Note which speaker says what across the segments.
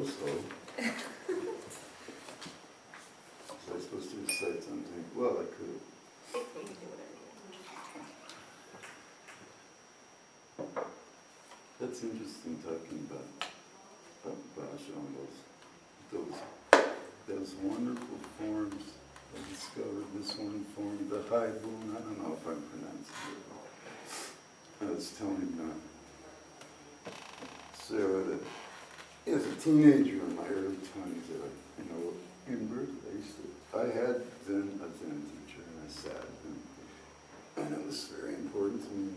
Speaker 1: suppose so. Was I supposed to recite something? Well, I could.
Speaker 2: You can do whatever.
Speaker 1: That's interesting talking about showing those wonderful forms. I discovered this one form, the high boon. I don't know if I'm pronouncing it well. I was telling Sarah that as a teenager in my early 20s, that in Berkeley, I had a Zen teacher, and I sat, and it was very important to me.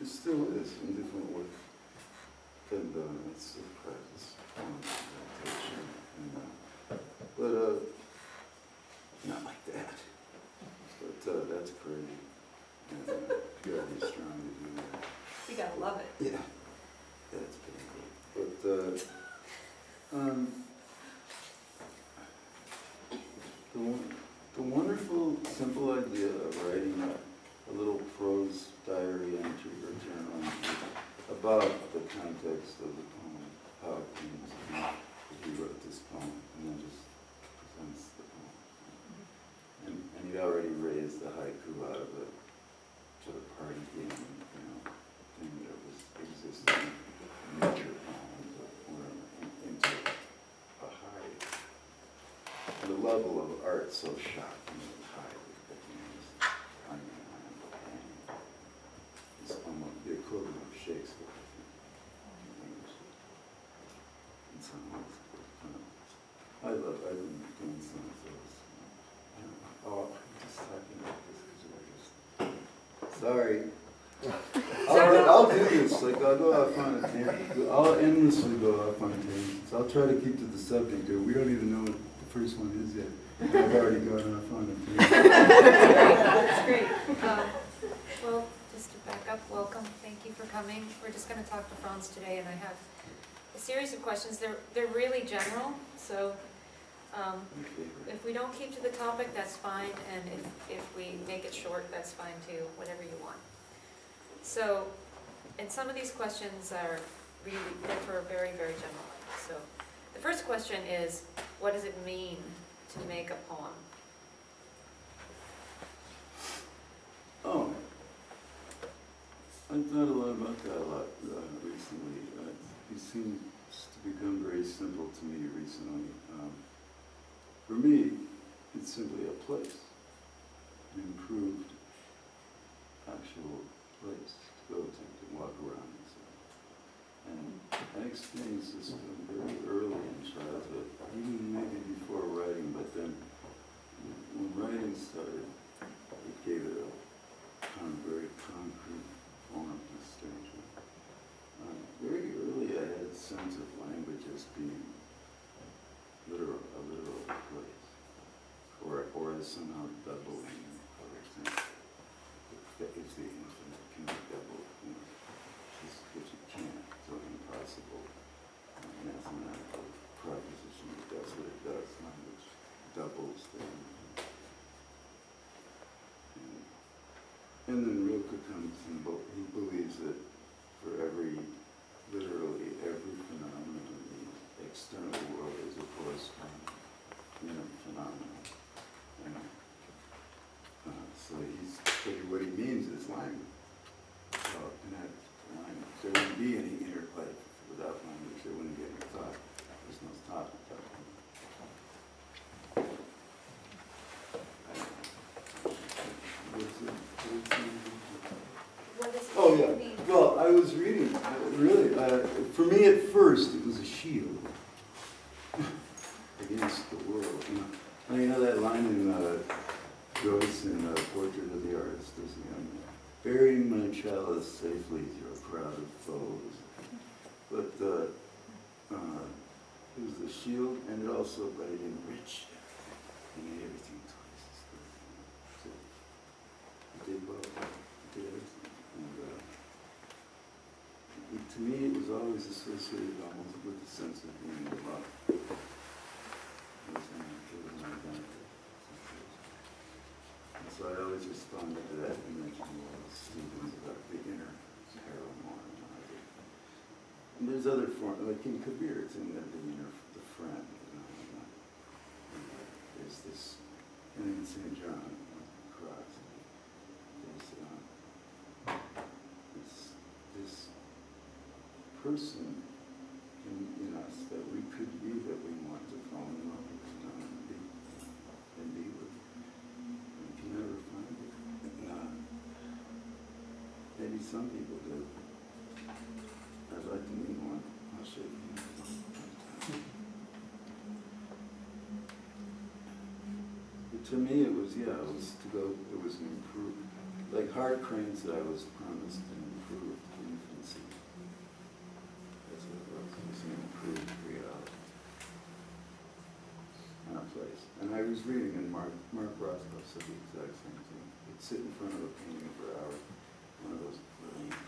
Speaker 1: It still is in different ways. And it's a practice meditation. But not like that. But that's crazy. And, you gotta be strong to do that.
Speaker 2: You gotta love it.
Speaker 1: Yeah, that's pretty cool. But the wonderful, simple idea of writing a little prose diary entry or journal entry about the context of the poem, how it came to be that he wrote this poem, and then just presents the poem. And he already raised the haiku out of the sort of party game, thing that was existing in nature poems or into a high, the level of art so shocking and high that it's almost the equivalent of Shakespeare, I think. In some ways. I've been doing some of those. I'm just talking about this because we're just... Sorry. I'll do this. Like, I'll go off on a tangent. I'll endlessly go off on tangents. I'll try to keep to the subject, or we don't even know what the first one is yet. I've already gone off on a tangent.
Speaker 2: That's great. Well, just to back up, welcome. Thank you for coming. We're just going to talk to Franz today, and I have a series of questions. They're really general, so if we don't keep to the topic, that's fine, and if we make it short, that's fine too, whatever you want. So, and some of these questions are really, differ very, very general. So, the first question is, what does it mean to make a poem?
Speaker 1: Oh, I've thought a lot about that recently. It seems to become very simple to me recently. For me, it's simply a place, an improved, actual place to go to walk around. And I experienced this very early in childhood, even maybe before writing, but then when writing started, it gave it a kind of very concrete form distinction. Very early I had a sense of language as being a literal place, or as somehow doubling, for example. If the infinite can be doubled, which it can't, so impossible mathematical proposition, but that's what it does. Language doubles things. And then Rilke comes and he believes that for literally every phenomenon in the external world is a corresponding phenomenon. So what he means is language. So connect language. There wouldn't be any interplay without language. There wouldn't be any thought. There's no thought without language. Oh yeah. Well, I was reading. Really, for me at first, it was a shield against the world. That line in Joyce in Portrait of the Artist, burying my chalice safely through a crowd of foes. But it was the shield, and it also, but it enriched everything. It made everything twice as good. So it did both. It did everything. And to me, it was always associated almost with the sense of being loved. It was an identity. So I always responded to that image more Stevens about the inner paramour. And there's other forms, like in Kabir, it's in the friend. There's this, and in St. John, cross. There's this person in us that we could be, that we want to fall in love with and be with. And you can never find it. Maybe some people do. I'd like to meet one. I'll show you. But to me, it was to go. It was an improved, like Hart Crane said, I was promised an improved infancy. That's what it was. It was an improved reality and a place. And I was reading, and Mark Roscoe said the exact same thing. He'd sit in front of a painting for hours. One of those brilliant,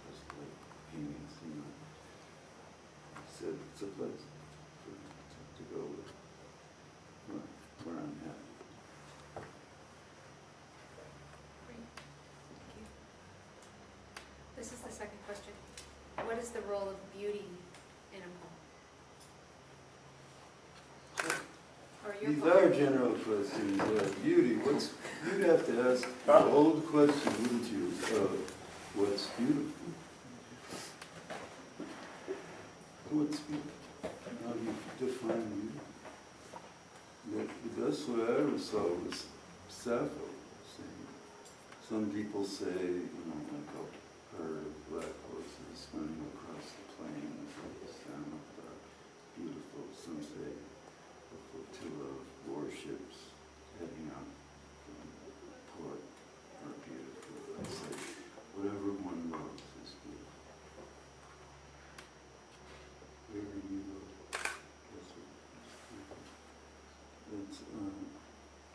Speaker 1: just like paintings, you know. He said it's a place to go with, where I'm happy.
Speaker 2: Great. Thank you. This is the second question. What is the role of beauty in a poem? Or your
Speaker 1: These
Speaker 2: poem?
Speaker 1: are general questions. Beauty, you'd have to ask the old question, wouldn't you? What's beautiful? What's beautiful? How do you define beauty? The best way I ever saw it was Sappho saying, some people say, like a herd of black horses running across the plains with the sound of beautiful. Some say a flotilla of warships heading out from the port are beautiful. I say, whatever one loves is beautiful. Wherever you go, that's what it's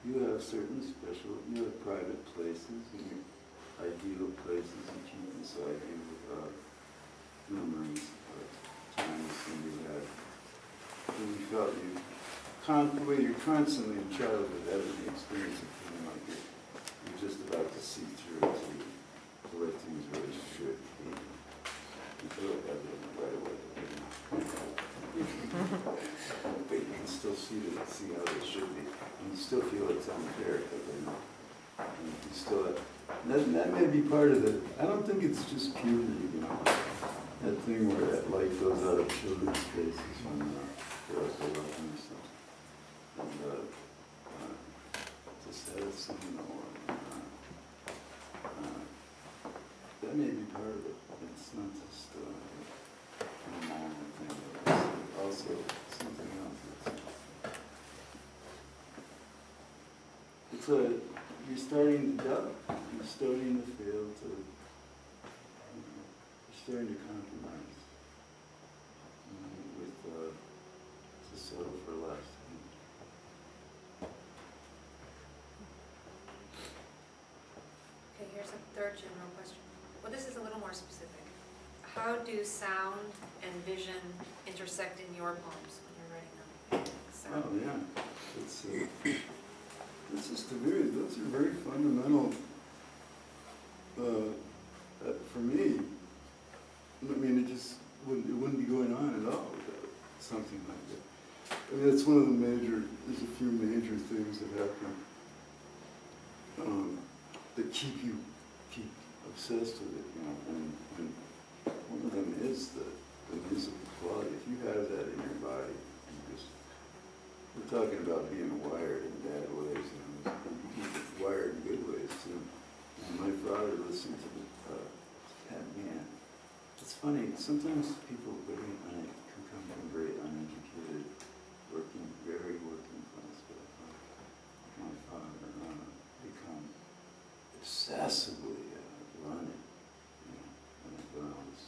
Speaker 1: you have certain special, you have private places and your ideal places that you inside you memories of times when you had, when you felt the way you're constantly in childhood having the experience of feeling like you're just about to see through it to the way things really should be. You feel like that right away. But you can still see how they should be. And you still feel it's unfair because they're not. And you still have, that may be part of it. I don't think it's just puberty, that thing where that light goes out of children's faces when they're also loving themselves. And just has some, that may be part of it. It's not just a normal thing. It's also something else. You're starting to doubt. You're starting to fail to, you're starting to compromise with, to settle for less.
Speaker 2: Okay, here's a third general question. Well, this is a little more specific. How do sound and vision intersect in your poems when you're writing them? Sound.
Speaker 1: Oh yeah, it's just those are very fundamental. For me, I mean, it wouldn't be going on at all without something like that. I mean, it's one of the there's a few major things that happen that keep obsessed with it, and one of them is the musical quality. If you have that in your body, we're talking about being wired in bad ways, wired in good ways too. And my father listened to man. It's funny, sometimes people who come from very uneducated, very working class background, my father become obsessively learning, when I was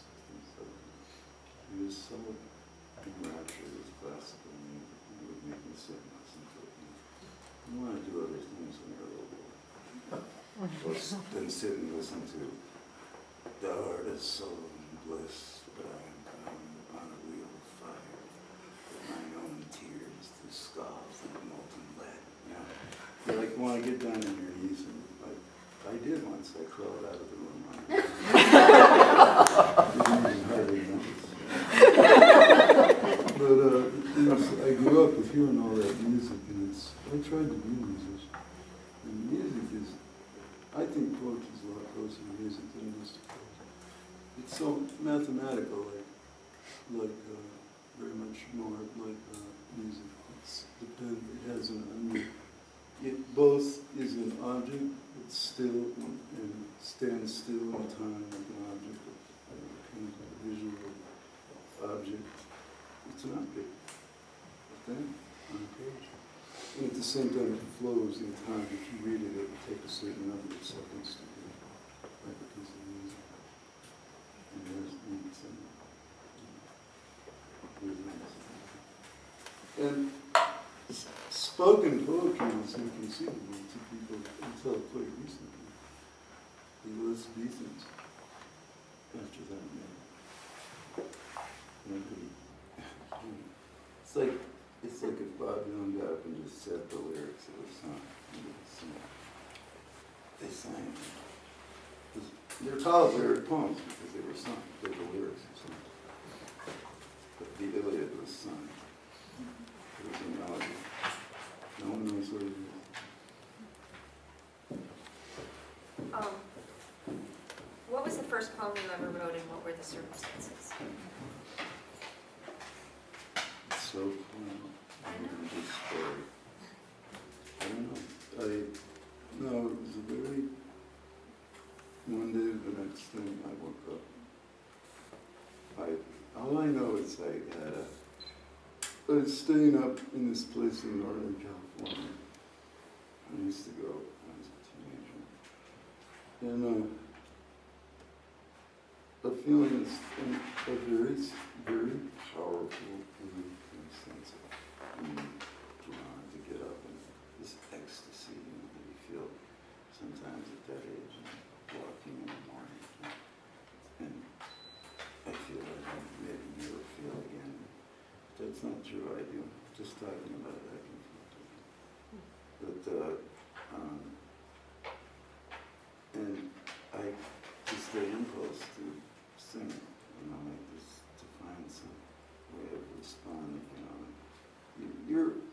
Speaker 1: he was so enraptured with classical music. He would make me sit and listen to it. You want to do other things when you're a little boy. Or then sit and listen to "Thou art a soul in bliss, but I am come upon a wheel of fire, with mine own tears to scald and molten lead." You want to get down on your knees, and I did once. I crawled out of the room. I didn't even hardly notice. prose and music than it is to prose. It's so mathematical, very much more like music. It has it both is an object, it's still and stands still in time like an object, a visual object. It's an object, but then on a page. And at the same time, it flows in time. If you read it, it will take a certain number of seconds to read, like a piece of music. And there's beats and rhythms. And spoken poetry is inconceivable to people until quite recently. The Elizabethans, after that, it's like if Bob Dylan got up and just said the lyrics of a song. They sang. They're called lyric poems because they were sung. They're the lyrics of songs. But the Iliad was sung. It was a melody. No one knows what it is.
Speaker 2: What was the first poem you ever wrote, and what were the circumstances?
Speaker 1: It's so fun. I don't know. No, it was a very, one day the next thing I woke up. All I know is I was staying up in this place in Northern California. I used to go when I was a teenager. And a feeling is a very, very powerful belief in the sense of being drawn to get up and this ecstasy that you feel sometimes at that age, walking in the morning. And I feel like I maybe never feel again. That's not true, I do. Just talking about it, I can feel it. But, and I just the impulse to sing, like this, to find some way of responding,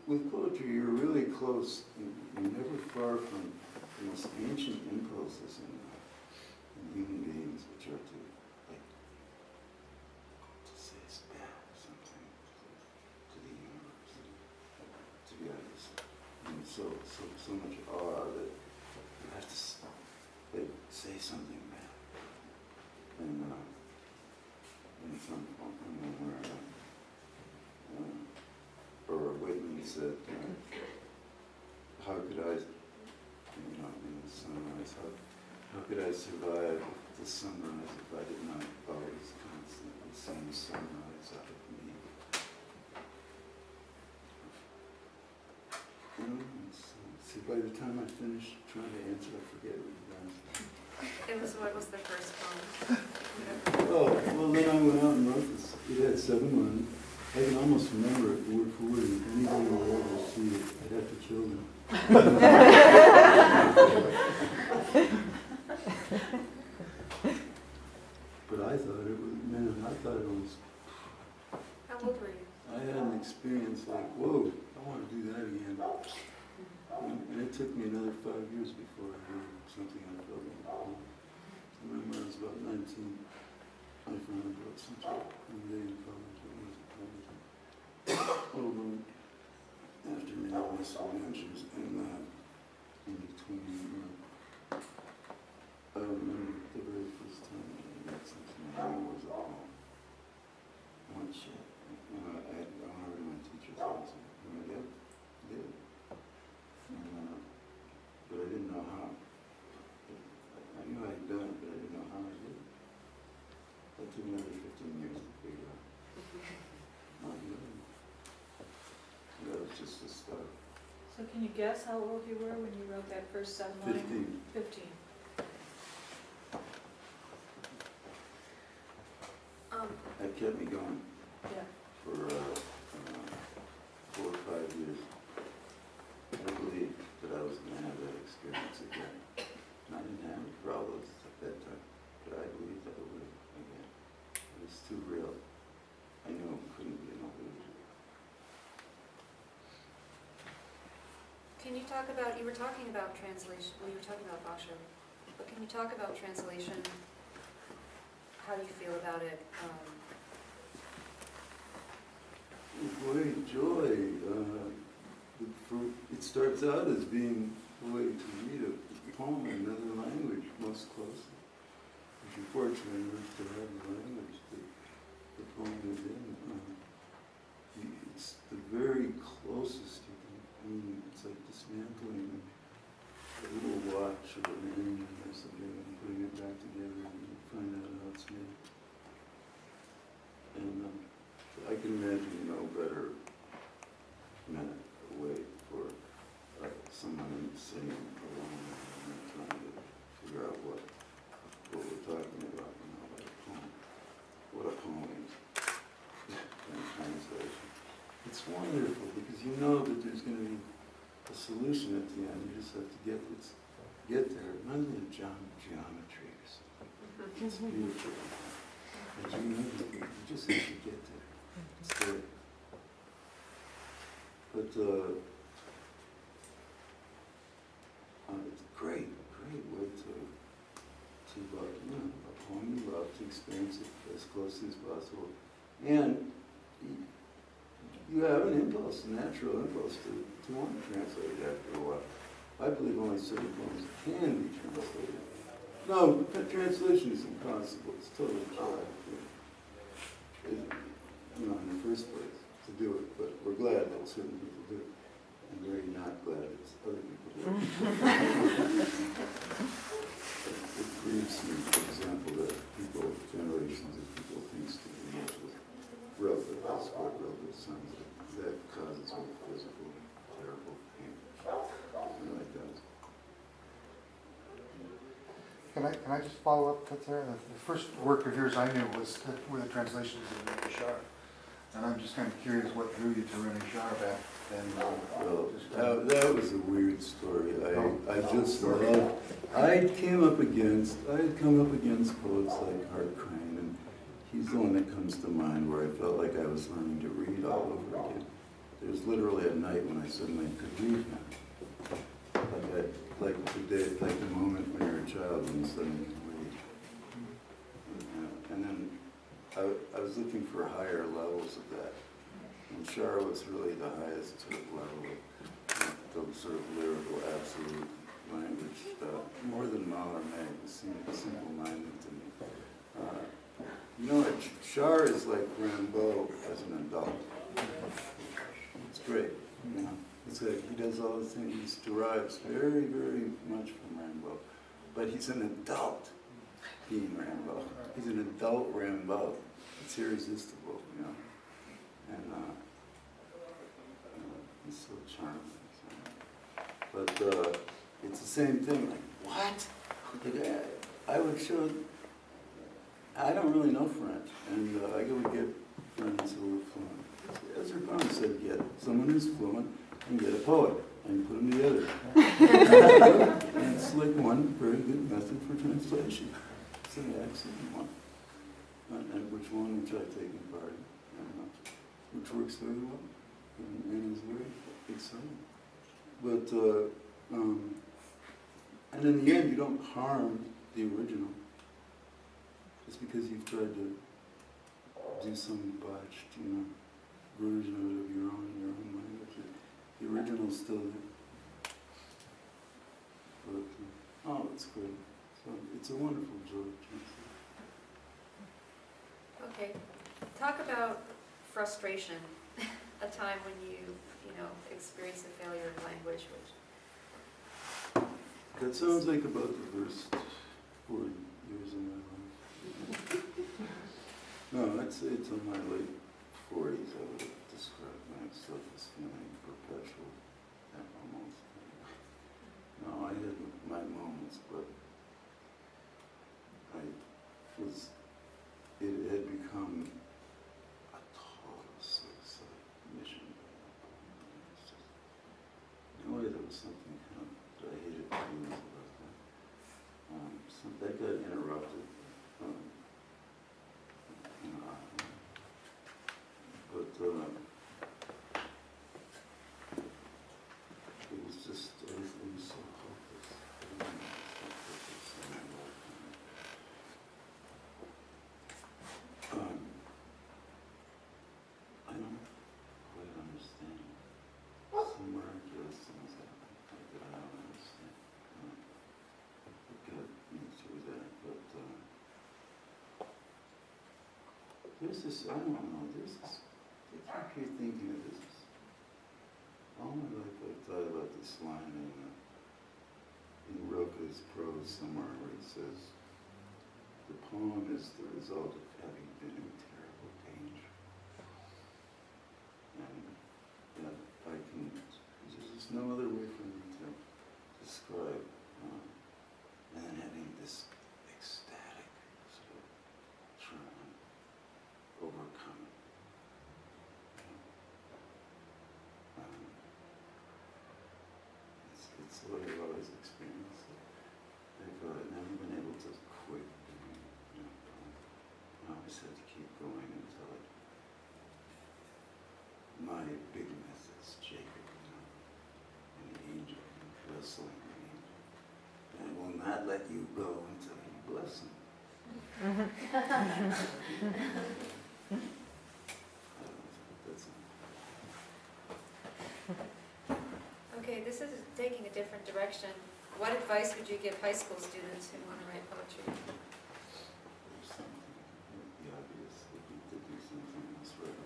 Speaker 1: with poetry, you're really close, you're never far from the most ancient impulses in human beings, which are to say something to the universe, to be honest. And so much awe that you have to say something back. And some or Whitman said, how could I, in the sunrise, how could I survive the sunrise if I did not always constantly send the sunrise out of me? See, by the time I finished trying to answer, I forget what you asked.
Speaker 2: What was the first poem?
Speaker 1: Oh, well then I went out and wrote this. It had 7 lines. I can almost remember it word for word, and anybody who will ever see it, I'd have to kill them. But I thought it was,
Speaker 2: How old were you?
Speaker 1: I had an experience like, whoa, I want to do that again. And it took me another 5 years before I did something I felt like. I remember I was about 19. I finally wrote something one day in college. Over after many misadventures and in between, I remember the very first time I read something I was at home. One shit. I went over to my teacher's house and I did. But I didn't know how. I knew I had done it, but I didn't know how I did it. That took me another 15 years to figure out. Not good. That was just the start.
Speaker 3: So can you guess how old you were when you wrote that first 7 lines?
Speaker 1: 15.
Speaker 3: 15.
Speaker 1: That kept me going
Speaker 3: Yeah.
Speaker 1: for 4 or 5 years. I believed that I was going to have that experience again. And I didn't have any problems at that time, but I believed that I would again. It was too real. I knew it couldn't be an illusion.
Speaker 2: Can you talk about, you were talking about translation, well, you were talking about Basho But can you talk about translation? How do you feel about it?
Speaker 1: Great joy. It starts out as being a way to read a poem in another language most closely. If you're fortunate enough to have the language that the poem is in, it's the very closest you can. I mean, it's like dismantling a little watch or an engine or something and putting it back together and you find out how it's made. And I can imagine no better way for someone singing along and trying to figure out what we're talking about, like a poem. What a poem is in translation. It's wonderful because you know that there's going to be a solution at the end. You just have to get there. It reminds me of geometry or something. It's beautiful. But you just have to get there. It's there. But it's a great way to a poem you love, to experience it as closely as possible. And you have an impulse, a natural impulse to want to translate it after a while. I believe only certain poems can be translated. No, translation is impossible. It's totally correct. In the first place, to do it, but we're glad that certain people do it. I'm very not glad that other people do it. It grieves me, for example, that generations of people think Stephen Welsh was relative, sons, that causes me physical, terrible pain. It really does.
Speaker 4: Can I just follow up, Katsura? The first work of yours I knew were the translations of Rene Char. And I'm just kind of curious what drew you to Rene Char back then.
Speaker 1: Well, that was a weird story. I just loved, I had come up against poets like Hart Crane, and he's the one that comes to mind where I felt like I was learning to read all over again. There was literally a night when I suddenly could read now. Like the moment when you're a child and you suddenly can read. And then I was looking for higher levels of that. And Char was really the highest sort of level of the sort of lyrical, absolute language. More than Mallarmé, it seemed simple-minded to me. Char is like Rimbaud as an adult. It's great, It's like he does all the things, he derives very, very much from Rimbaud. But he's an adult being Rimbaud. He's an adult Rimbaud. It's irresistible, And he's so charming. But it's the same thing, like, what? I would show, I don't really know French, and I would get friends who were fluent. Ezra Pound said, get someone who's fluent and get a poet, and put them together. And it's like one very good method for translation. It's an excellent one. And which I take in part in, which works very well, and is very exciting. But, and in the end, you don't harm the original. Just because you've tried to do some botched, version of it of your own language. The original's still there. But, it's great. So it's a wonderful joy.
Speaker 2: Okay, talk about frustration, a time when you experienced the failure of language, which...
Speaker 1: That sounds like about the first 40 years of my life. No, I'd say it's in my late 40s I would describe myself as feeling perpetual at almost. No, I had my moments, but it had become a total suicide mission. In a way, there was something that I hated feelings about that. That got interrupted. It was just, everything was so hopeless. there's this, I don't know, there's this, I keep thinking of this. All my life I thought about this line in Rilke's prose somewhere where he says, the poem is the result of having been in terrible danger. And that I can, there's just no other way for me to describe, and then having this ecstatic sort of triumph, overcoming. It's what I've always experienced. I've never been able to quit. I always had to keep going until my big myth is Jacob, and the angel, and wrestling the angel. And I will not let you go until you bless him. That's
Speaker 2: Okay, this is taking a different direction. What advice would you give high school students who want to write poetry?
Speaker 1: there's something, the obvious, that we could do something else right.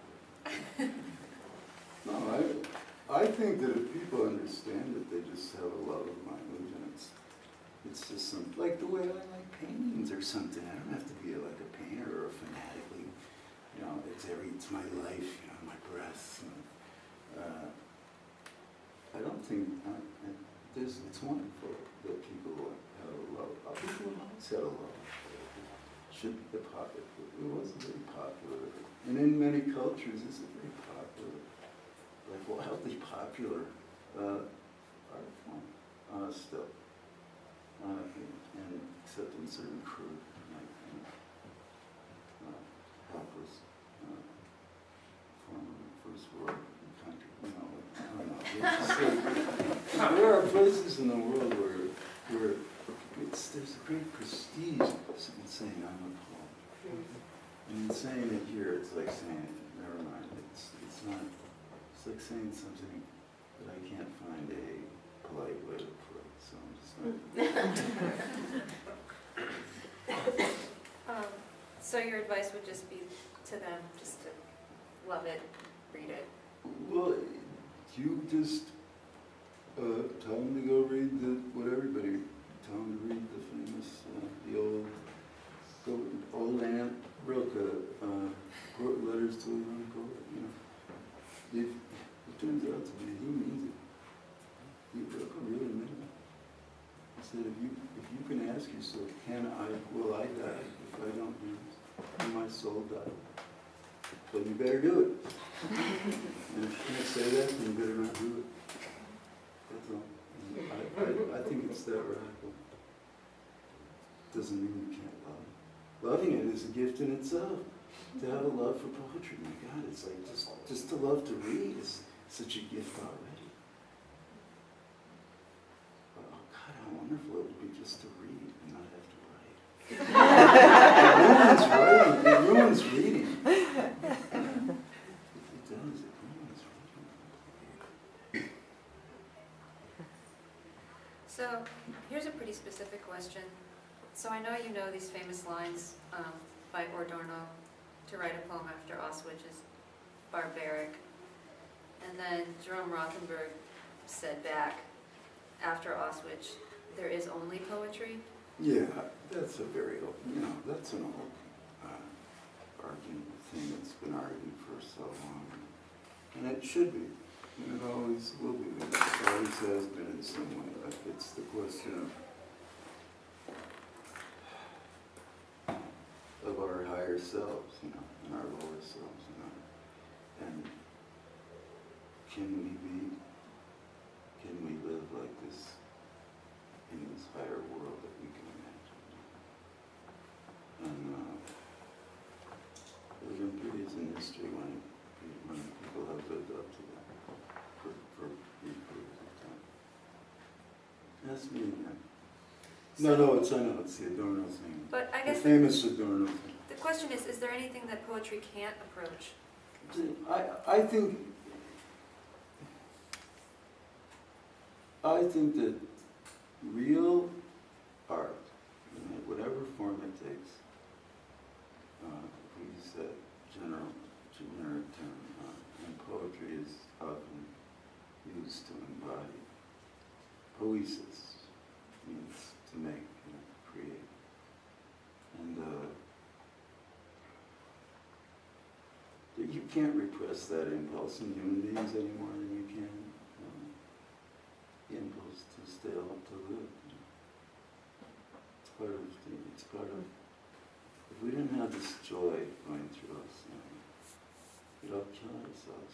Speaker 1: No, I think that if people understand it, they just have a love of language, and it's just some, like the way I like paintings or something. I don't have to be like a painter or a fanatically, it's my life, my breath. I don't think, it's wonderful that people have a love. People have always had a love. Should be popular. It was very popular. And in many cultures, it's a very popular, like wildly popular art form still. And except in certain crude, like, helpless form of the first world country. I don't know. There are places in the world where there's a great prestige in saying I'm a poet. And in saying it here, it's like saying, never mind, it's not, it's like saying something that I can't find a polite way to put, so I'm just not.
Speaker 2: So your advice would just be to them, just to love it, read it.
Speaker 1: Well, you just tell them to go read what everybody, tell them to read the famous, the old Aunt Rilke, Letters to a Young Poet, It turns out to be, he means it. Rilke really meant it. He said, if you can ask yourself, will I die if I don't do this? Will my soul die? Well, you better do it. And if you can't say that, then you better not do it. That's all. I think it's that radical. Doesn't mean you can't love it. Loving it is a gift in itself. To have a love for poetry, my God, it's like just to love to read is such a gift already. But, oh God, how wonderful it would be just to read and not have to write. It ruins reading. It does, it ruins reading.
Speaker 2: So here's a pretty specific question. So I know you know these famous lines by Adorno, to write a poem after Auschwitz is barbaric. And then Jerome Rothenberg said back, after Auschwitz, there is only poetry.
Speaker 1: Yeah, that's a very old, that's an old argument, thing that's been argued for so long. And it should be, and it always will be, it always has been in some way. It's the question of our higher selves, and our lower selves, and can we live like this in this higher world that we can imagine? And there have been periods in history when people have lived up to that for brief periods of time. That's me again. No, it's the Adorno thing.
Speaker 2: But I guess
Speaker 1: the famous Adorno thing.
Speaker 2: the question is there anything that poetry can't approach?
Speaker 1: I think that real art, whatever form it takes, we said poiesis means to make, create. And you can't repress that impulse in human beings any more than you can the impulse to stay alive, to live. It's part of, if we didn't have this joy going through us, we'd all kill ourselves.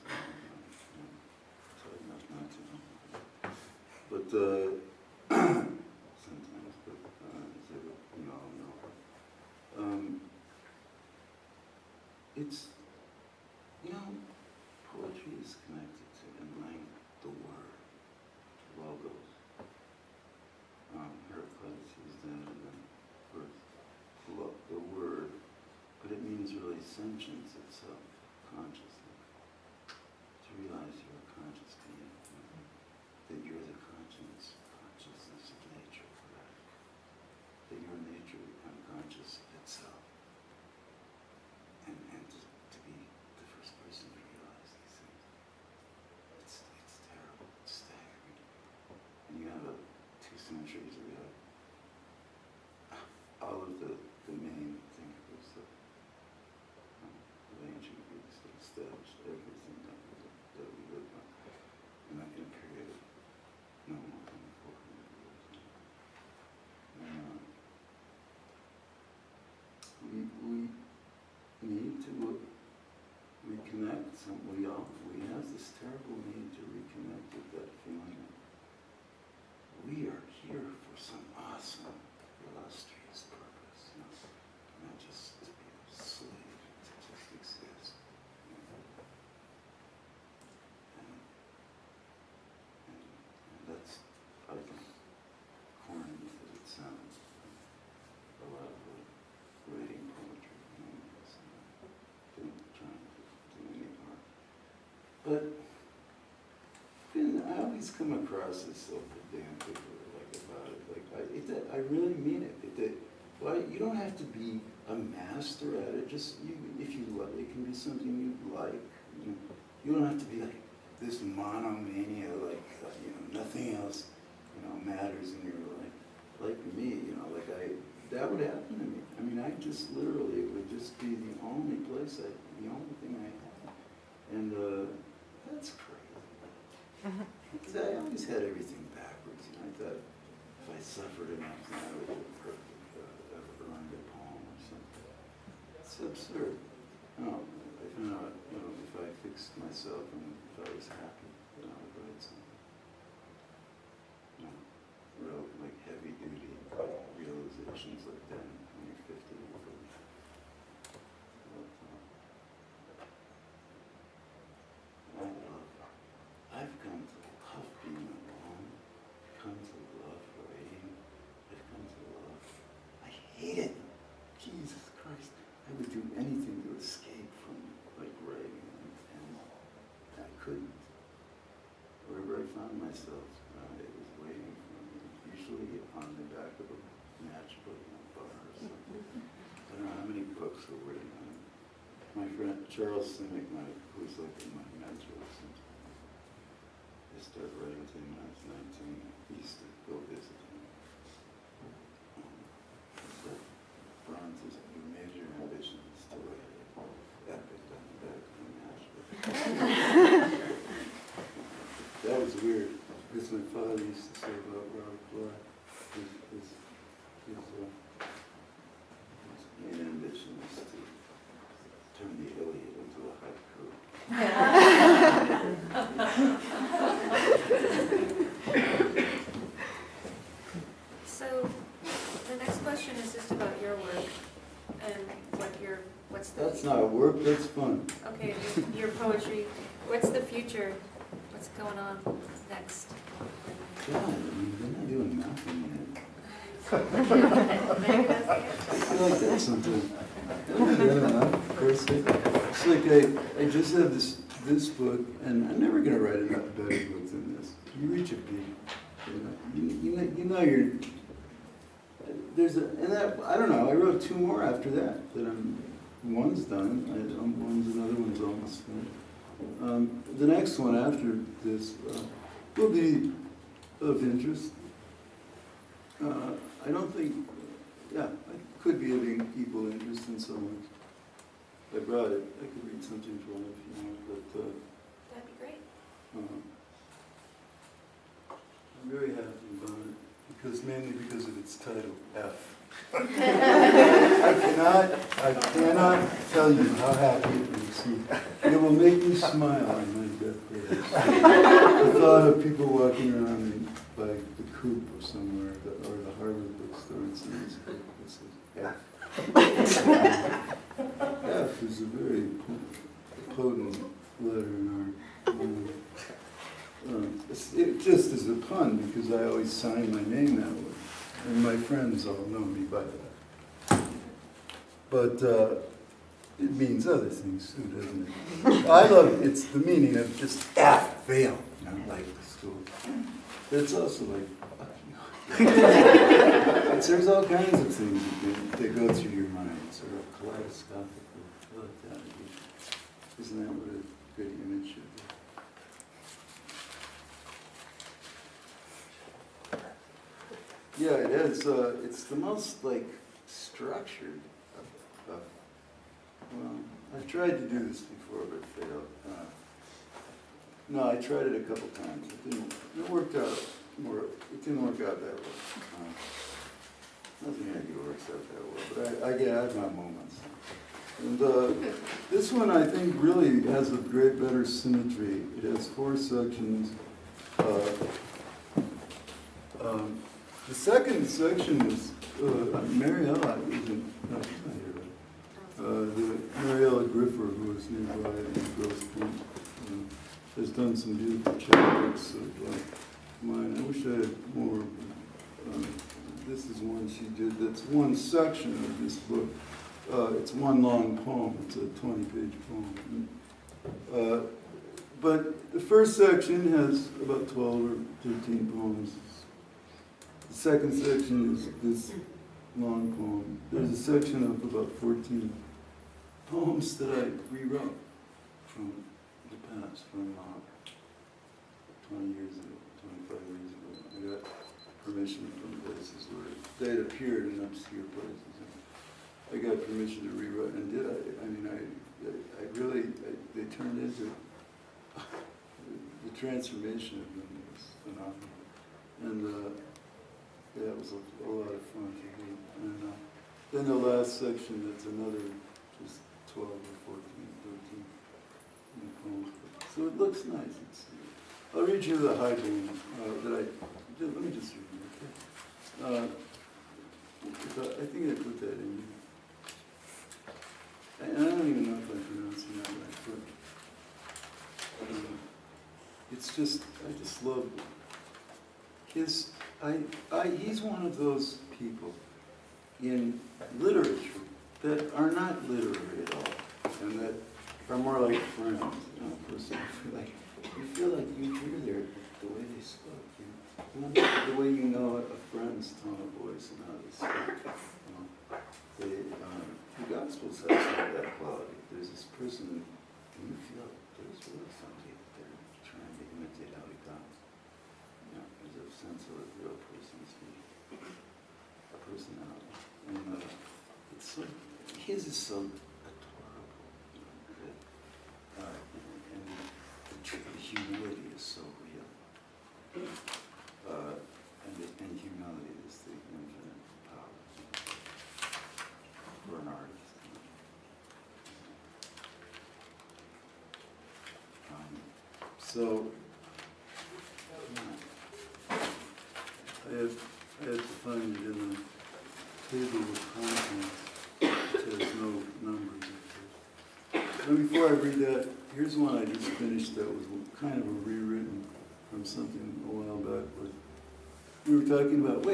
Speaker 1: Try not to. But sometimes, but as we all know, it's, poetry is connected to, and language, the word, logos. Heraclitus used that in the first, the word, but it means really sentience itself, consciousness. To realize you're a conscious being, that you're the consciousness of nature, that your nature become conscious of itself. And to be the first person to realize these things. It's terrible, it's staggering. And you have 2 centuries ago, all of the main thinkers of ancient Greeks that established everything that we live on in a period of no more than 400 years. And we need to reconnect. We have this terrible need to reconnect with that feeling of we are here for some awesome, illustrious purpose, not just to be a slave, to just exist. And that's, I think, corny as it sounds. A lot of writing poetry, trying to do any art. But I always come across as so pedantic about it. I really mean it. You don't have to be a master at it. Just if you like, it can be something you like. You don't have to be like this monomania, nothing else, matters in your life. Like me, that would happen to me. I mean, it would just be the only thing I had. And that's crazy. Because I always had everything backwards. I thought if I suffered enough, then I would have earned a poem or something. It's absurd. No, I found out, if I fixed myself and if I was happy, then I would write something. Real, heavy duty realizations like that when you're 50 or 40. I've come to love being alone. I've come to love writing. I've come to love. I hate it. Jesus Christ. I would do anything to escape from writing, and I couldn't. Wherever I found myself, it was waiting for me. Usually on the back of a matchbook in a bar or something. I don't know how many books were waiting on me. My friend Charles Simic, who's my mentor or something. I started writing to him when I was 19. He used to go visit him. Franz, your major ambition is to write an epic on the back of a matchbook. That was weird, because my father used to say about Robert Bloch, his main ambition was to turn the Iliad into a haiku.
Speaker 2: So, the next question is just about your work and what's the...
Speaker 1: That's not work, that's fun.
Speaker 2: Okay, your poetry. What's the future? What's going on next?
Speaker 1: God, they're not doing nothing yet. I feel like that's something. I don't know, of course. It's like I just have this book, and I'm never going to write enough better books than this. You reach a peak. There's I don't know. I wrote 2 more after that. One's done. Another one's almost finished. The next one after this will be of interest. I don't think, yeah, I could be of equal interest in someone. I brought it. I could read something for one if you want, but
Speaker 2: That'd be great.
Speaker 1: I'm very happy about it because mainly because of its title, F. I cannot tell you how happy it makes me. It will make me smile on my deathbed. The thought of people walking around in, like the Coop or somewhere, or the Harvard bookstore, and saying, "This is F." F is a very potent letter in our. It just is a pun because I always sign my name that way, and my friends all know me by that. But it means other things too, doesn't it? I love it. It's the meaning of just F, fail, you know, like school. But it's also like, fuck you. There's all kinds of things that go through your mind, sort of kaleidoscopic. I like that. Isn't that what a good image should be? Yeah, it is. It's the most like structured. Well, I've tried to do this before, but failed. No, I tried it a couple times. It didn't. It worked out more. It didn't work out that well. Nothing I do works out that well, but I have my moments. And this one I think really has a great better symmetry. It has 4 sections. The second section is Mariella isn't, no, she's not here, right? The Mariella Griffer, who is nearby in Grosse Pointe, has done some beautiful chapbooks of mine. I wish I had more. This is one she did. That's one section of this book. It's one long poem. It's a 20-page poem. But the first section has about 12 or 13 poems. The second section is this long poem. There's a section of about 14 poems that I rewrote from the past, from 20 years ago, 25 years ago. I got permission from places where they'd appeared in obscure places. I got permission to rewrite, and did I? I mean, I really, they turned into, the transformation of them was phenomenal. And yeah, it was a lot of fun to read. And then the last section, that's another just 12 or 14, 13 poems. So it looks nice. I'll read you the high poem let me just read it, okay? I think I put that in. And I don't even know if I'm pronouncing that right, but it's just, I just love his, he's one of those people in literature that are not literary at all, and that are more like friends, you know, person. You feel like you hear the way they spoke, you know, the way you know a friend's tone of voice and how they speak. You know, the Gospels have some of that quality. There's this person, and you feel there's really somebody that they're trying to imitate how he talks. You know, there's a sense of a real person's a personality, and it's so his is so adorable, you know, that, and the humility is so real, and humility is the infinite power for an artist. So I had to find it in the table of contents, which has no numbers. And before I read that, here's one I just finished that was kind of a rewritten from something a while back. But we were talking about, we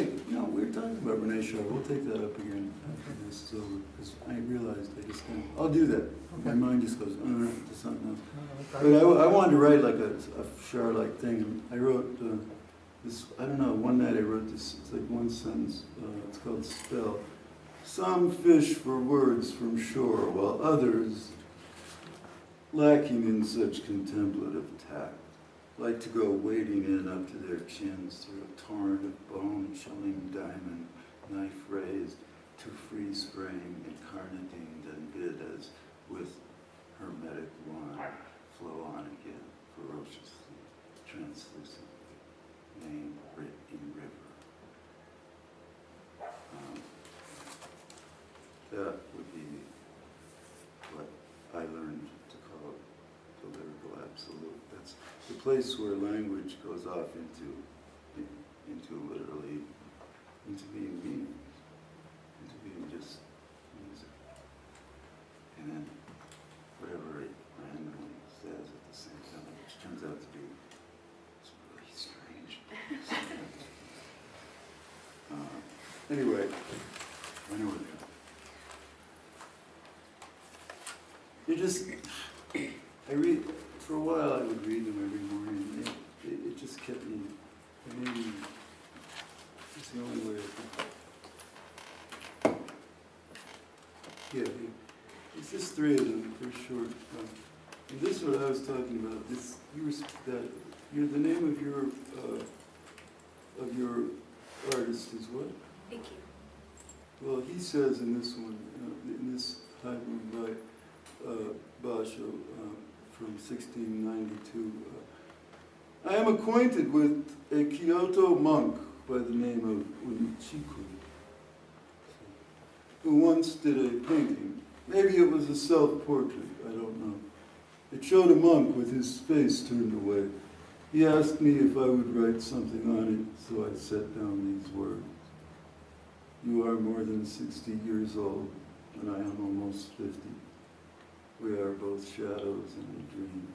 Speaker 1: were talking about Renee Char. We'll take that up again after this is over, because I realized I just kind of, I'll do that. My mind just goes, to something else. But I wanted to write like a Char-like thing. I wrote this, I don't know, one night I wrote this, it's like one sentence, it's called Spell. Some fish for words from shore, while others, lacking in such contemplative tact, like to go wading in up to their chins through a torrent of bone, chilling diamond, knife raised, to freeze frame, incarnadined and bid as with hermetic wine, flow on again, ferociously, translucently, name writ in river. That would be what I learned to call the lyrical absolute. That's the place where language goes off into literally, into being meaning, into being just music. And then whatever it randomly says at the same time, which turns out to be it's really strange. Anyway, I know what you just, I read, for a while I would read them every morning. It just kept me, it made me, it's the only way I could. Yeah, it's just three of them, they're short. And this is what I was talking about. This, you're the name of your artist is what?
Speaker 2: Thank you.
Speaker 1: Well, he says in this one, in this poem by Basho from 1692, I am acquainted with a Kyoto monk by the name of Unichiku, who once did a painting. Maybe it was a self-portrait, I don't know. It showed a monk with his face turned away. He asked me if I would write something on it, so I set down these words. You are more than 60 years old, and I am almost 50. We are both shadows in a dream.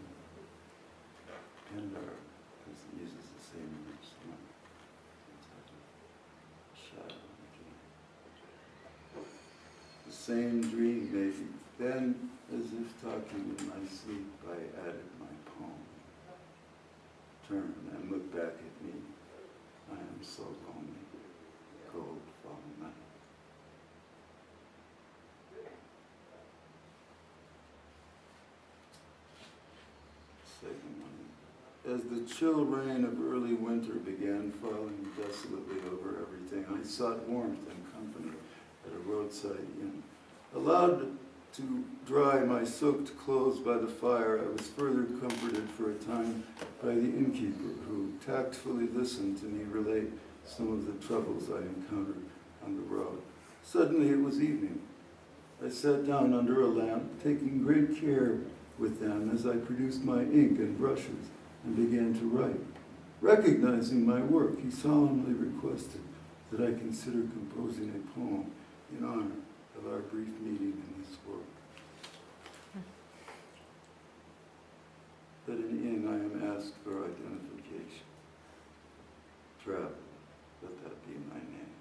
Speaker 1: And because he uses the same image, shadow in a dream. The same dream, maybe. Then, as if talking in my sleep, I added my poem. Turn and look back at me. I am so lonely. Cold fall night. Second one. As the chill rain of early winter began falling desolately over everything, I sought warmth and company at a roadside inn. Allowed to dry my soaked clothes by the fire, I was further comforted for a time by the innkeeper, who tactfully listened to me relate some of the troubles I encountered on the road. Suddenly it was evening. I sat down under a lamp, taking great care with them as I produced my ink and brushes and began to write. Recognizing my work, he solemnly requested that I consider composing a poem in honor of our brief meeting in this work. At an inn, I am asked for identification. Travel, let that be my name.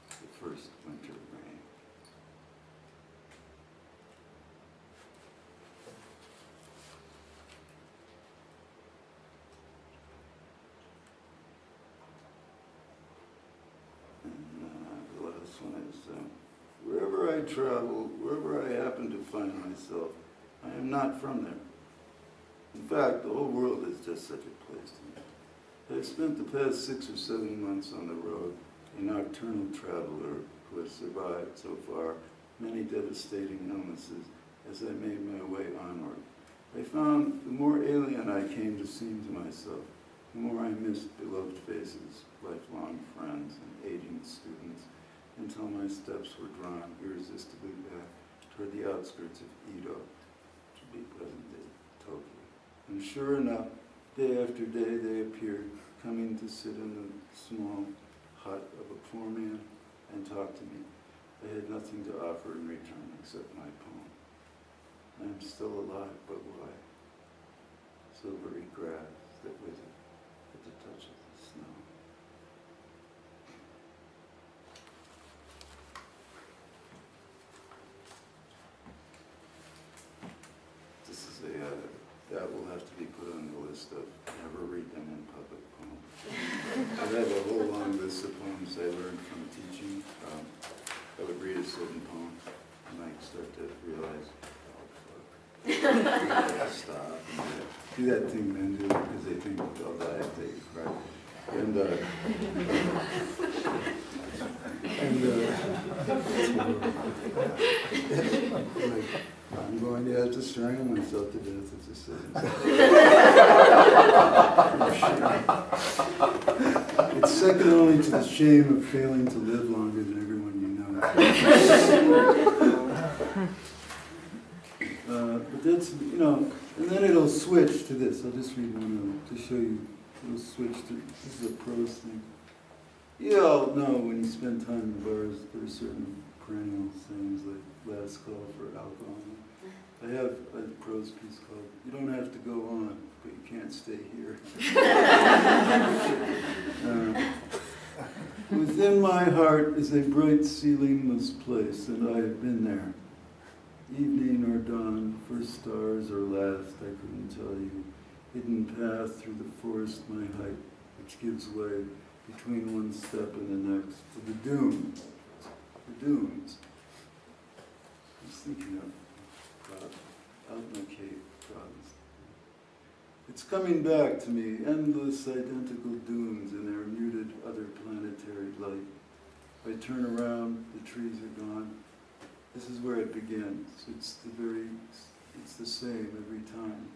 Speaker 1: The first winter rain. The last one is, wherever I travel, wherever I happen to find myself, I am not from there. In fact, the whole world is just such a place to me. I've spent the past 6 or 7 months on the road, a nocturnal traveler who has survived so far many devastating illnesses as I made my way onward. I found the more alien I came to seem to myself, the more I missed beloved faces, lifelong friends, and aging students, until my steps were drawn irresistibly back toward the outskirts of Edo, to be present-day Tokyo. And sure enough, day after day they appeared, coming to sit in the small hut of a poor man and talk to me. I had nothing to offer in return except my poem. I am still alive, but why? Silvery grass that withered at the touch of the snow. This is that will have to be put on the list of never read them in public poems. I have a whole long list of poems I learned from teaching. I would read a certain poem and I start to realize, oh fuck, stop. Do that thing men do because they think they'll die if they cry. Like, I'm going to have to strangle myself to death if this isn't. It's second only to the shame of failing to live longer than everyone you know. But that's, and then it'll switch to this. I'll just read one to show you. It'll switch to, this is a prose thing. You all know when you spend time in bars, there are certain perennial things like last call for alcohol. I have a prose piece called, you don't have to go on, but you can't stay here. Within my heart is a bright ceilingless place, and I have been there. Evening or dawn, first stars or last, I couldn't tell you. Hidden path through the forest, my height, which gives way between one step and the next to the dunes. The dunes. I was thinking of out in the Cape province. It's coming back to me, endless identical dunes in their muted other planetary light. If I turn around, the trees are gone. This is where it begins. It's the same every time.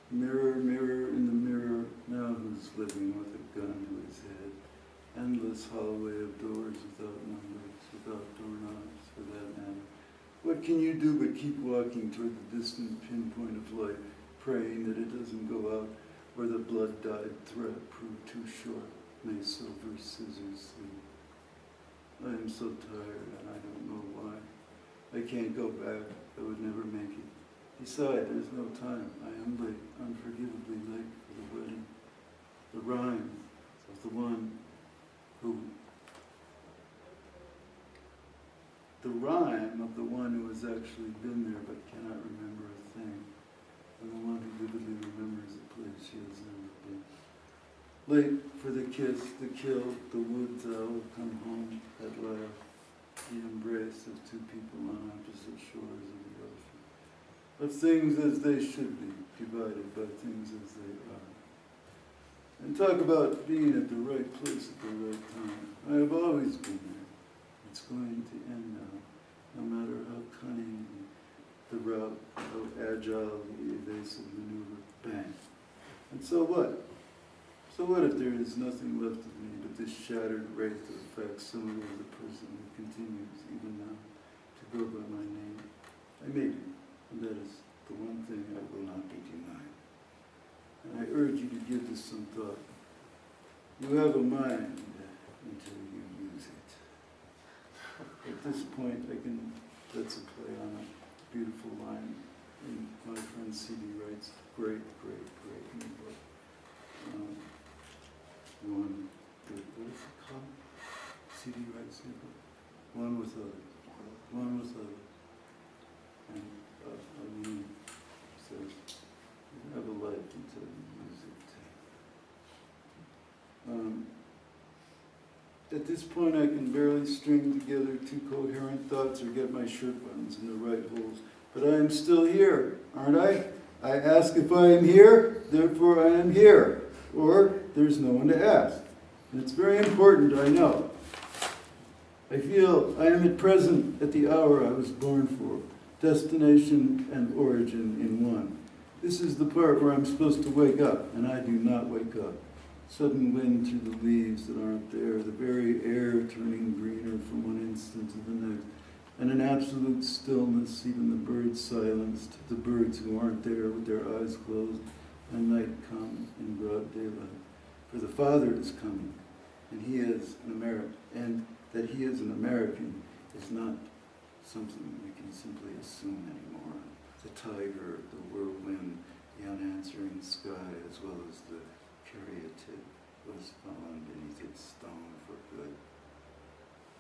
Speaker 1: Mirror, mirror in the mirror, now who's living with a gun to his head? Endless hallway of doors without numbers, without doorknobs, for that matter. What can you do but keep walking toward the distant pinpoint of light, praying that it doesn't go out, or the blood-dyed thread prove too short, may silver scissors sleep. I am so tired, and I don't know why. I can't go back, I would never make it. Besides, there's no time. I am late, unforgivably late for the wedding. The rhyme of the one who has actually been there but cannot remember a thing, and the one who vividly remembers a place she has never been. Late for the kiss, the kill, the woods owl come home at last, the embrace of two people on opposite shores of the ocean. Of things as they should be, divided by things as they are. And talk about being at the right place at the right time. I have always been there. It's going to end now, no matter how cunning the route, how agile the evasive maneuver. Bang. And so what? So what if there is nothing left of me but this shattered wraith of facsimile of the person who continues, even now, to go by my name? I may be, and that is the one thing I will not be denied. And I urge you to give this some thought. You have a mind until you use it. At this point, that's a play on a beautiful line in my friend C.D. Wright's great new book. What is it called? C.D. Wright's new book? One with others. And says, you have a life until you use it. At this point, I can barely string together two coherent thoughts or get my shirt buttons in the right holes. But I am still here, aren't I? I ask if I am here, therefore I am here. Or there's no one to ask. And it's very important, I know. I feel I am at present at the hour I was born for, destination and origin in one. This is the part where I'm supposed to wake up, and I do not wake up. Sudden wind through the leaves that aren't there, the very air turning greener from one instant to the next, and an absolute stillness, even the birds silenced, the birds who aren't there with their eyes closed, and night comes in broad daylight. For the Father is coming, and he is an American, and that he is an American is not something we can simply assume anymore. The tiger, the whirlwind, the unanswering sky, as well as the caryatid, was fallen beneath its stone for good.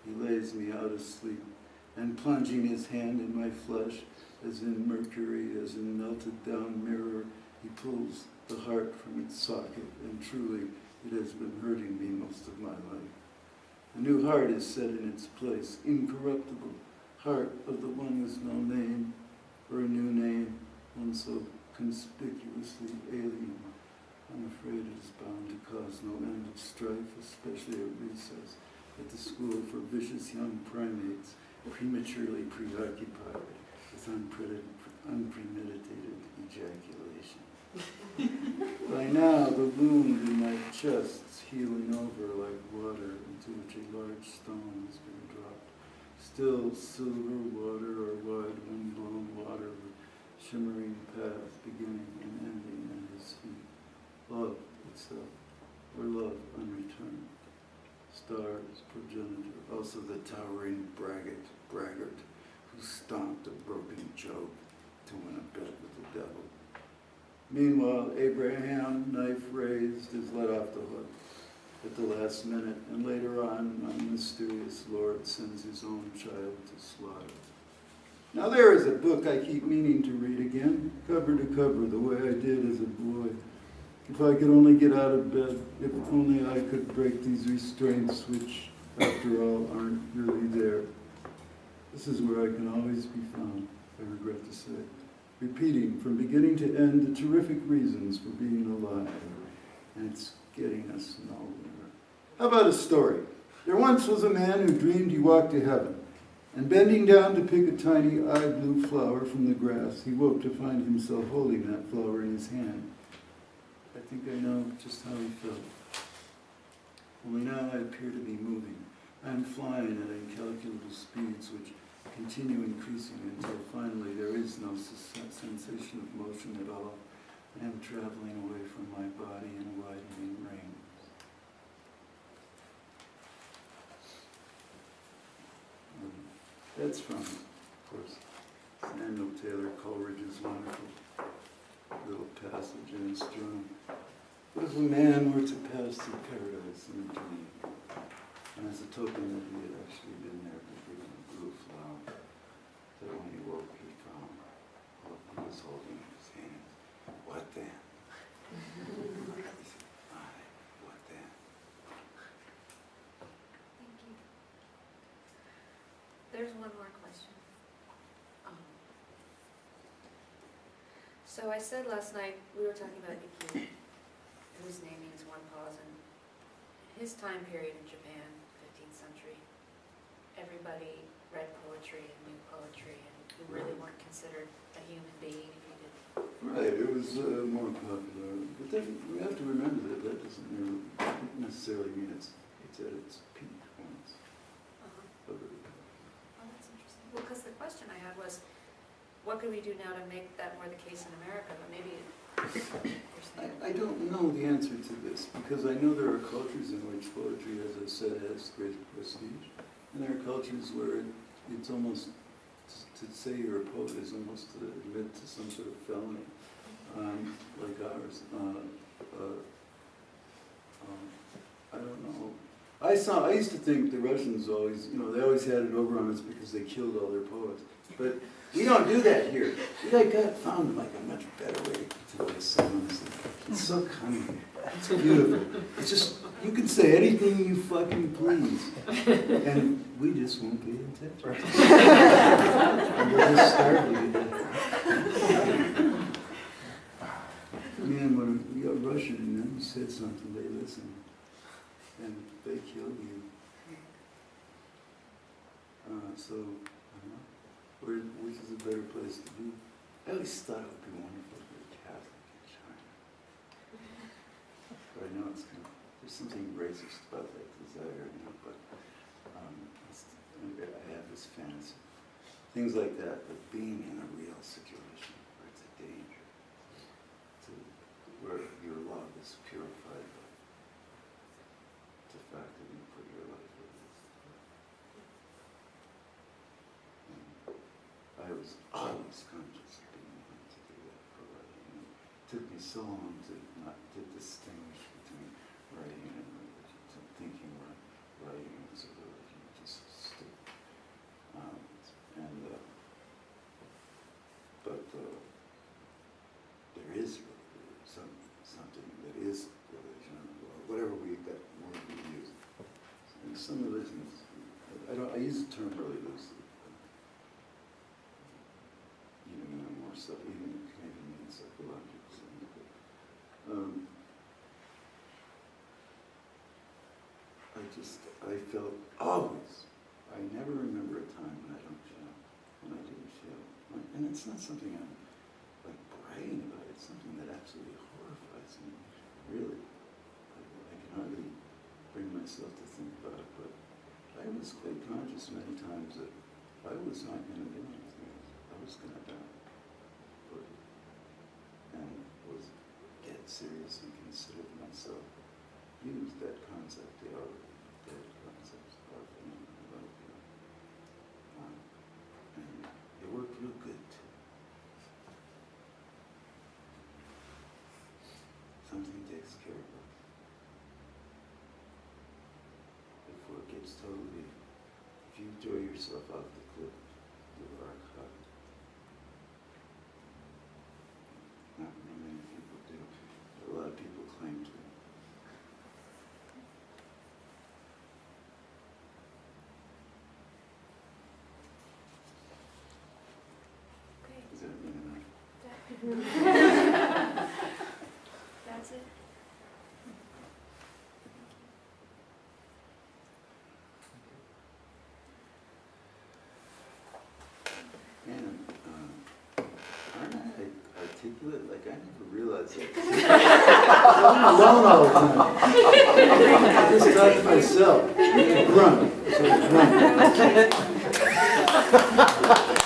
Speaker 1: He lays me out asleep, and plunging his hand in my flesh, as in mercury, as in melted down mirror, he pulls the heart from its socket, and truly it has been hurting me most of my life. A new heart is set in its place, incorruptible, heart of the one with no name, or a new name, one so conspicuously alien. I'm afraid it is bound to cause no end of strife, especially at recess, at the school for vicious young primates, prematurely preoccupied with unpremeditated ejaculation. By now, the wound in my chest is healing over like water into which a large stone has been dropped. Still silver water or wide wind-blown water with shimmering path beginning and ending in his feet. Love itself, or love unreturned. Stars, progenitor, also the towering braggart who stomped a broken Job to win a bet with the devil. Meanwhile, Abraham, knife raised, is let off the hook at the last minute, and later on, my mysterious Lord sends his own child to slaughter. Now there is a book I keep meaning to read again, cover to cover, the way I did as a boy. If I could only get out of bed, if only I could break these restraints which, after all, aren't really there. This is where I can always be found, I regret to say, repeating from beginning to end the terrific reasons for being alive. And it's getting us nowhere. How about a story? There once was a man who dreamed he walked to heaven, and bending down to pick a tiny eye-blue flower from the grass, he woke to find himself holding that flower in his hand. I think I know just how he felt. Only now I appear to be moving. I am flying at incalculable speeds which continue increasing until finally there is no sensation of motion at all. I am traveling away from my body in widening rings. That's from, of course, Samuel Taylor Coleridge's wonderful little passage in his journal. What if a man were to pass through paradise in a dream, and as a token that he had actually been there, be given a blue flower, that when he woke he found what he was holding in his hand? What then? He said, what then?
Speaker 2: Thank you. There's one more question. So I said last night, we were talking about Ikki, whose name means one pause, and his time period in Japan, 15th century, everybody read poetry and knew poetry, and you really weren't considered a human being if you didn't.
Speaker 1: Right, it was more popular. But then we have to remember that that doesn't necessarily mean it's at its peak once.
Speaker 2: Oh, that's interesting. Well, because the question I had was, what could we do now to make that more the case in America? But maybe you're saying...
Speaker 1: I don't know the answer to this, because I know there are cultures in which poetry, as I said, has great prestige. And there are cultures where it's almost, to say you're a poet is almost to admit to some sort of felony, like ours. I don't know. I used to think the Russians always, they always had it over on us because they killed all their poets. But we don't do that here. We found like a much better way to like songs. It's so cunning. It's beautiful. It's just, you can say anything you fucking please. And we just won't be in touch. And we'll just start with it. Man, when you got Russian and then you said something, they listen. And they killed you. Which is a better place to be? I always thought it would be wonderful to be a Catholic in China. But I know there's something racist about that desire, but I have this fantasy. Things like that, but being in a real situation where it's a danger, where your love is purified by the fact that you put your life in this. I was always conscious of being willing to do that for writing. It took me so long to distinguish between writing and religion, thinking writing was a religion, just stupid. But there is something that is religion, or whatever that word we use. And some religions, I use the term really loosely. Even more so, even can even mean psychological thing. But, I felt always, I never remember a time when I don't shout, when I didn't shout. And it's not something I'm like bragging about, it's something that absolutely horrifies me, really. I can hardly bring myself to think about it, but I was quite conscious many times that I was not going to do anything. I was going to die. And was get serious and consider myself. Use that concept, the art, that concept, art, and it worked real good too. Something takes care of us before it gets totally. If you throw yourself off the cliff, you are caught. Not very many people do, but a lot of people claim to.
Speaker 2: Okay.
Speaker 1: Is that really enough?
Speaker 2: That's it.
Speaker 1: And aren't I articulate? Like I never realized that. I'm alone all the time. I just talk to myself. Grunt. So grunt.